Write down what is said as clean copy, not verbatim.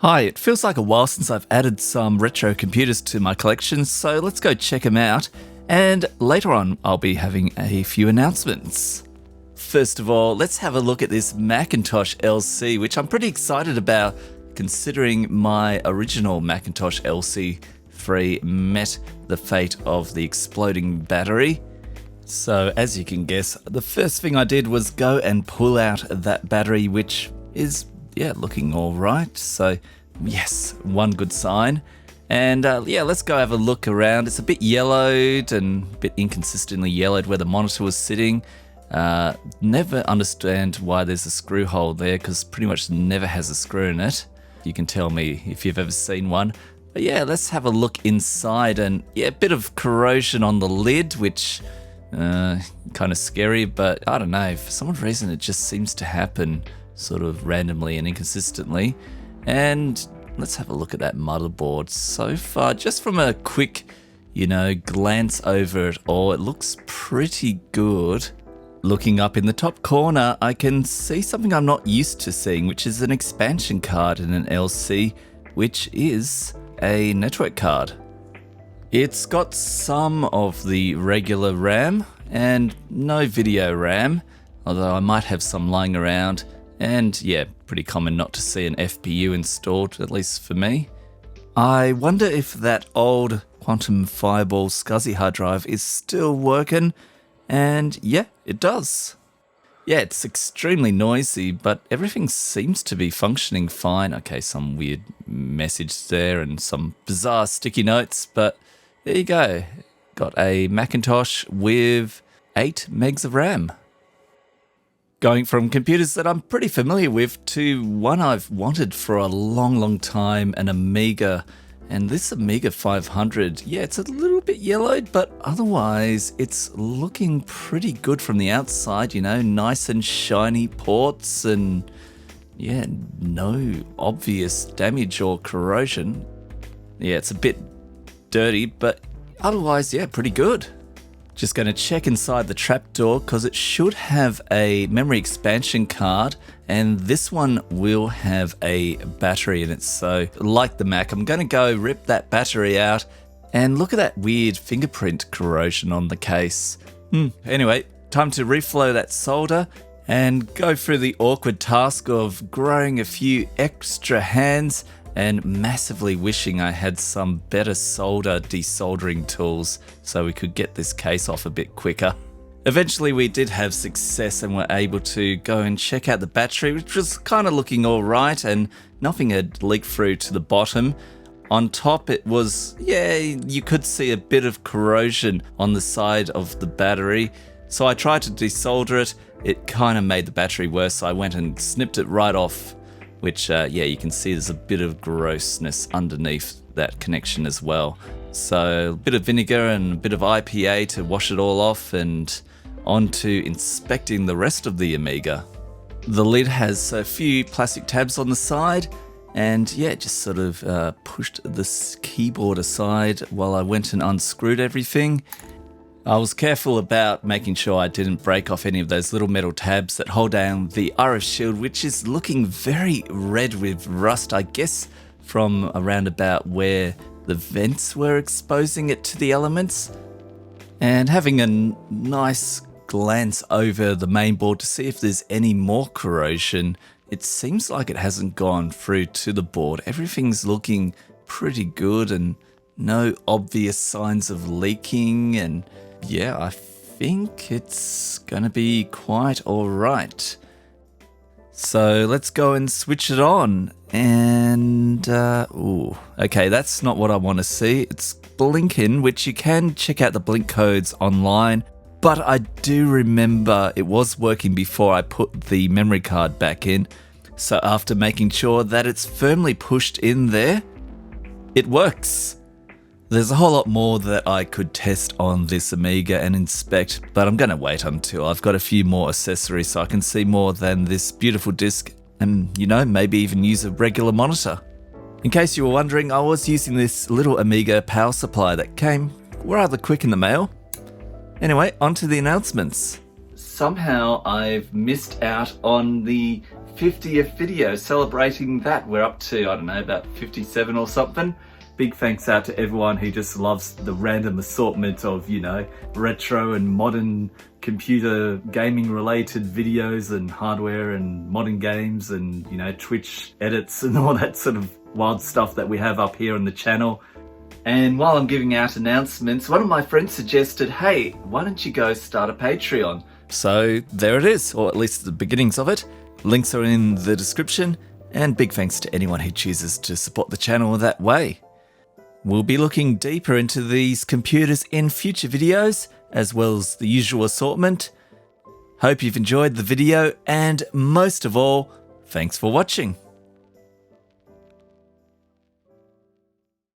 Hi, it feels like a while since I've added some retro computers to my collection, so let's go check them out. And later on, I'll be having a few announcements. First of all, let's have a look at this Macintosh LC, which I'm pretty excited about considering my original Macintosh LC III met the fate of the exploding battery. So as you can guess, the first thing I did was go and pull out that battery, which is looking all right. So yes, one good sign. And let's go have a look around. It's a bit yellowed and a bit inconsistently yellowed where the monitor was sitting. Never understand why there's a screw hole there, because pretty much never has a screw in it. You can tell me if you've ever seen one. But yeah, let's have a look inside, and a bit of corrosion on the lid, which kind of scary, but I don't know, for some reason it just seems to happen sort of randomly and inconsistently. And let's have a look at that motherboard. So far, just from a quick, glance over it all, it looks pretty good. Looking up in the top corner, I can see something I'm not used to seeing, which is an expansion card in an LC, which is a network card. It's got some of the regular RAM and no video RAM, although I might have some lying around. And pretty common not to see an FPU installed, at least for me. I wonder if that old Quantum Fireball SCSI hard drive is still working, and it does. It's extremely noisy, but everything seems to be functioning fine. Okay, some weird message there and some bizarre sticky notes, but there you go. Got a Macintosh with 8 megs of RAM. Going from computers that I'm pretty familiar with to one I've wanted for a long time, an Amiga. And this Amiga 500, it's a little bit yellowed, but otherwise it's looking pretty good from the outside, nice and shiny ports and no obvious damage or corrosion. It's a bit dirty, but otherwise, pretty good. Just going to check inside the trapdoor because it should have a memory expansion card, and this one will have a battery in it. So like the Mac, I'm going to go rip that battery out, and look at that weird fingerprint corrosion on the case. Anyway, time to reflow that solder and go through the awkward task of growing a few extra hands and massively wishing I had some better solder desoldering tools so we could get this case off a bit quicker. Eventually we did have success and were able to go and check out the battery, which was kind of looking all right, and nothing had leaked through to the bottom. On top it was, you could see a bit of corrosion on the side of the battery. So I tried to desolder it. It kind of made the battery worse, so I went and snipped it right off, which, you can see there's a bit of grossness underneath that connection as well. So a bit of vinegar and a bit of IPA to wash it all off, and on to inspecting the rest of the Amiga. The lid has a few plastic tabs on the side, and just sort of pushed this keyboard aside while I went and unscrewed everything. I was careful about making sure I didn't break off any of those little metal tabs that hold down the RF shield, which is looking very red with rust, I guess from around about where the vents were exposing it to the elements. And having a nice glance over the main board to see if there's any more corrosion, it seems like it hasn't gone through to the board. Everything's looking pretty good and no obvious signs of leaking, and I think it's gonna be quite alright. So let's go and switch it on, and okay, that's not what I want to see. It's blinking, which you can check out the blink codes online, but I do remember it was working before I put the memory card back in. So after making sure that it's firmly pushed in there, it works. There's a whole lot more that I could test on this Amiga and inspect, but I'm going to wait until I've got a few more accessories so I can see more than this beautiful disc and, maybe even use a regular monitor. In case you were wondering, I was using this little Amiga power supply that came rather quick in the mail. Anyway, on to the announcements. Somehow I've missed out on the 50th video, celebrating that. We're up to, I don't know, about 57 or something. Big thanks out to everyone who just loves the random assortment of, you know, retro and modern computer gaming related videos and hardware and modern games and, you know, Twitch edits and all that sort of wild stuff that we have up here on the channel. And while I'm giving out announcements, one of my friends suggested, hey, why don't you go start a Patreon? So there it is, or at least the beginnings of it. Links are in the description, and big thanks to anyone who chooses to support the channel that way. We'll be looking deeper into these computers in future videos, as well as the usual assortment. Hope you've enjoyed the video, and most of all, thanks for watching.